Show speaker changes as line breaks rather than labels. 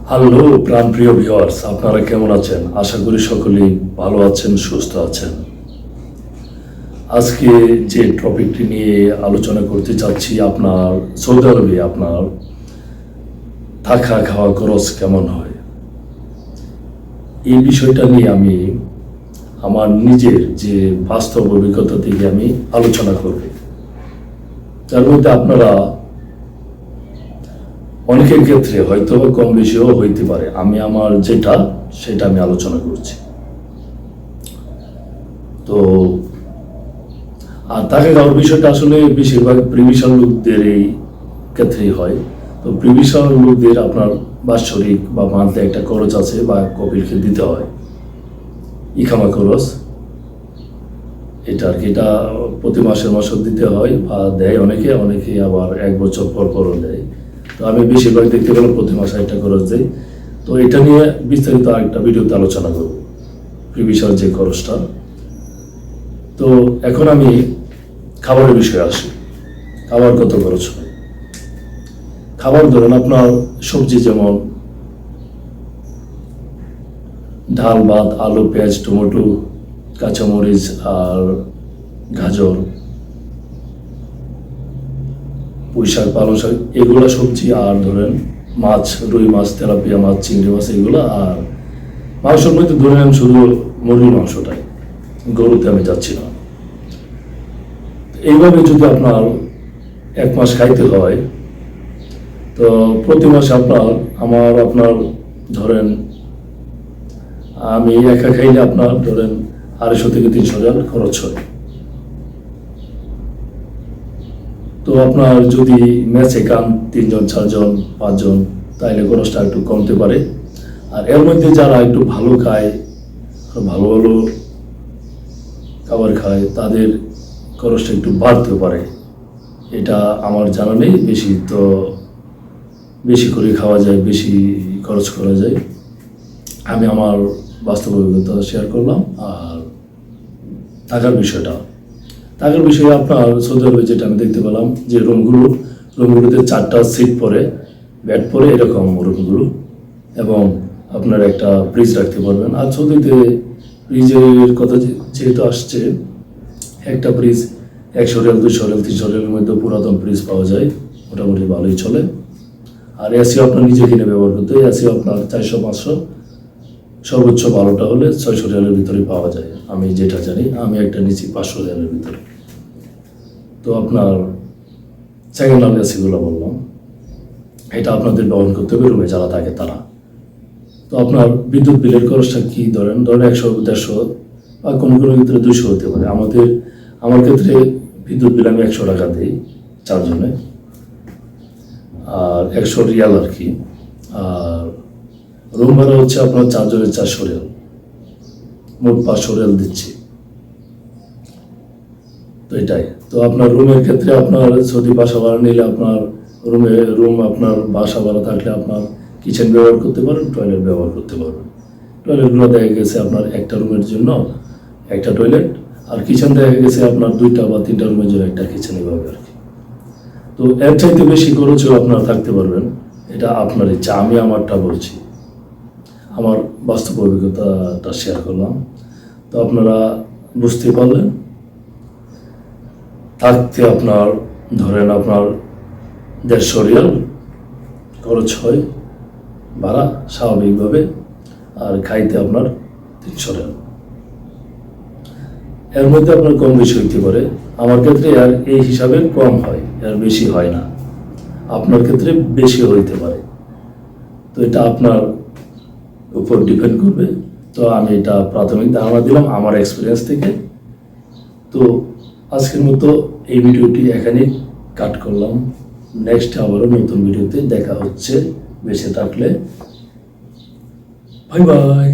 Hello প্রাণপ্রিয় viewers, আপনারা কেমন আছেন? আশা করি সকলেই ভালো আছেন, সুস্থ আছেন। আজকে যে টপিকটি নিয়ে আলোচনা করতে চাচ্ছি, আপনার সৌদি আরবে আপনার থাকা খাওয়া খরচ কেমন হয়, এই বিষয়টা নিয়ে আমি আমার নিজের যে বাস্তব অভিজ্ঞতা থেকে আমি আলোচনা করব। তার মধ্যে আপনারা অনেকের ক্ষেত্রে হয়তো কম বেশিও হইতে পারে, আমি আমার সেটা আমি আলোচনা করছি। তো আর তাকে খাওয়ার বিষয়টা আসলে বেশিরভাগ প্রিভিশন লোকদের এই ক্ষেত্রেই হয়। তো প্রিভিশন লোকদের আপনার বাৎসরিক বা মান্থলি একটা খরচ আছে বা কপিলকে দিতে হয়, ইকামা খরচ, এটা আর কি। এটা প্রতি মাসে দিতে হয় বা দেয় অনেকে আবার 1 বছর পরও দেয়। তো আমি বেশিরভাগ দেখতে পেলাম প্রতি মাসে একটা খরচ দেয়। তো এটা নিয়ে বিস্তারিত আরেকটা ভিডিওতে আলোচনা করব, প্রিভিশন যে খরচটা। তো এখন আমি খাবারের বিষয়ে আসি। খাবার কত খরচ হয়? খাবার ধরেন আপনার সবজি, যেমন ডাল, ভাত, আলু, পেঁয়াজ, টমেটো, কাঁচামরিচ আর গাজর, পুঁই শাক, পালং শাক, এগুলা সবজি। আর ধরেন মাছ, রুই মাছ, তেলাপিয়া মাছ, চিংড়ি মাছ, এগুলো। আর মাংসের মধ্যে ধরেন শুধু মুরগির মাংসটাই, গরুতে আমি যাচ্ছি না। এইভাবে যদি আপনার 1 মাস খাইতে হয়, তো প্রতি মাসে আপনার ধরেন আমি একা খাইলে আপনার ধরেন 250 থেকে 300 রিয়াল খরচ হয়। তো আপনার যদি ম্যাচে খান 3 জন, 4 জন, 5 জন, তাইলে খরচটা একটু কমতে পারে। আর এর মধ্যে যারা একটু ভালো খায়, ভালো ভালো খাবার খায়, তাদের খরচটা একটু বাড়তে পারে। এটা আমার জানা নেই। বেশি করে খাওয়া যায়, বেশি খরচ করা যায়। আমি আমার বাস্তব অভিজ্ঞতা শেয়ার করলাম। আর থাকার বিষয়ে আপনার সৌদি আরবে যেটা আমি দেখতে পেলাম, যে রুমগুলোতে 4টা সিট পরে, বেড পরে, এরকম রুমগুলো, এবং আপনার একটা ফ্রিজ রাখতে পারবেন। আর সৌদিতে ফ্রিজের কথা যেহেতু আসছে, একটা ফ্রিজ 100 রিয়াল, 200 রিয়াল, 300 রিয়ালের মধ্যে পুরাতন ফ্রিজ পাওয়া যায়, মোটামুটি ভালোই চলে। আর এসিও আপনার নিজে কিনে ব্যবহার করতে হয়। এসিও আপনার 400-500, সর্বোচ্চ ভালোটা হলে 600 রিয়ালের ভিতরে পাওয়া যায়, আমি যেটা জানি। আমি একটা নিচ্ছি 500 রিয়ালের ভিতরে। তো আপনার সেকেন্ড হ্যান্ড এসিগুলো বললাম, এটা আপনাদের ব্যবহার করতে হবে রুমে যারা থাকে তারা। তো আপনার বিদ্যুৎ বিলের খরচটা কি, ধরেন 100-150 বা কোনো ক্ষেত্রে 200 হতে পারে। আমার ক্ষেত্রে বিদ্যুৎ বিল আমি 100 টাকা দিই 4 জনে, আর 100 রিয়াল আর কি। আর রুম ভাড়া হচ্ছে আপনার 4 জনের 400 রিয়াল, মোট 500 রিয়াল দিচ্ছি। তো এটাই। তো আপনার রুমের ক্ষেত্রে আপনার যদি বাসা ভাড়া নিলে, আপনার আপনার বাসা ভাড়া থাকলে আপনার কিচেন ব্যবহার করতে পারেন, টয়লেট ব্যবহার করতে পারবেন। টয়লেটগুলো দেখা গেছে আপনার একটা রুমের জন্য একটা টয়লেট, আর কিচেন দেখা গেছে আপনার 2টা বা 3টা রুমের জন্য একটা কিচেন, এভাবে আর কি। তো এর চাইতে বেশি খরচেও আপনারা থাকতে পারবেন, এটা আপনার ইচ্ছা। আমি আমারটা বলছি, আমার বাস্তব অভিজ্ঞতাটা শেয়ার করলাম। তো আপনারা বুঝতে পারলেন। থাকতে আপনার ধরেন আপনার 150 রিয়াল খরচ হয় ভাড়া স্বাভাবিকভাবে, আর খাইতে আপনার 300 রিয়াল। এর মধ্যে আপনার কম বেশি হইতে পারে। আমার ক্ষেত্রে আর এই হিসাবে কম হয়, আর বেশি হয় না। আপনার ক্ষেত্রে বেশি হইতে পারে। তো এটা আপনার উপর ডিপেন্ড করবে। তো আমি এটা প্রাথমিক ধারণা দিলাম আমার এক্সপিরিয়েন্স থেকে। তো আজকের মতো এই ভিডিওটি এখানেই কাট করলাম। নেক্সট আবারও নতুন ভিডিওতে দেখা হচ্ছে, বেঁচে থাকলে। Bye bye.